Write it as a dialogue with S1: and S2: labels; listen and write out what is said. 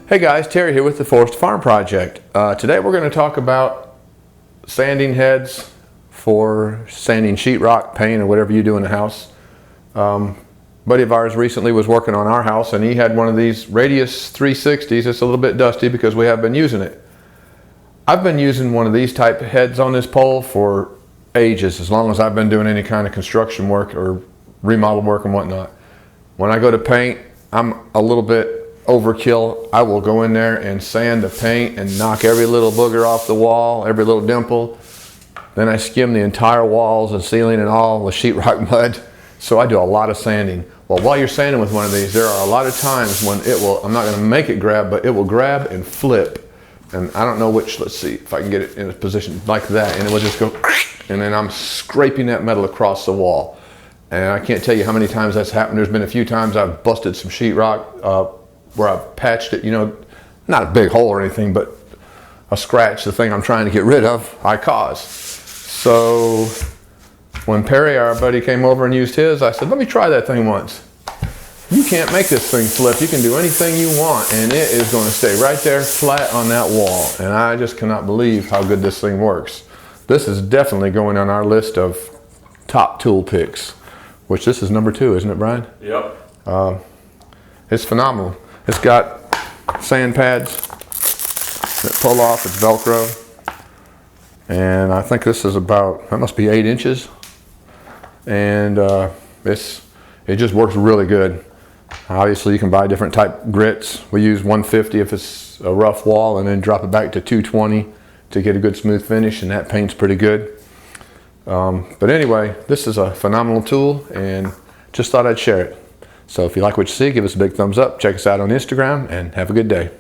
S1: Hey guys, Terry here with the Forest Farm Project. Today we're going to talk about sanding heads for sanding sheetrock, paint, or whatever you do in the house. Buddy of ours recently was working on our house and he had one of these Radius 360s. It's a little bit dusty because we have been using it. I've been using one of these type of heads on this pole for ages, as long as I've been doing any kind of construction work or remodel work and whatnot. When I go to paint, I'm a little bit overkill. I will go in there and sand the paint and knock every little booger off the wall, every little dimple. Then I skim the entire walls and ceiling and all with sheetrock mud. So I do a lot of sanding. Well, while you're sanding with one of these, there are a lot of times when it will, I'm not going to make it grab, but it will grab and flip. And I don't know which, let's see if I can get it in a position like that, and it will just go, and then I'm scraping that metal across the wall. And I can't tell you how many times that's happened. There's been a few times I've busted some sheetrock where I've patched it, you know, not a big hole or anything, but a scratch, the thing I'm trying to get rid of, I caused. So when Perry, our buddy, came over and used his, I said, let me try that thing once. You can't make this thing flip. You can do anything you want, and it is going to stay right there flat on that wall. And I just cannot believe how good this thing works. This is definitely going on our list of top tool picks, which this is number 2, isn't it, Brian?
S2: Yep.
S1: It's phenomenal. It's got sand pads that pull off, it's Velcro. And I think this is about, that must be 8 inches. And it just works really good. Obviously you can buy different type grits. We use 150 if it's a rough wall, and then drop it back to 220 to get a good smooth finish, and that paint's pretty good. But anyway, this is a phenomenal tool and just thought I'd share it. So if you like what you see, give us a big thumbs up, check us out on Instagram, and have a good day.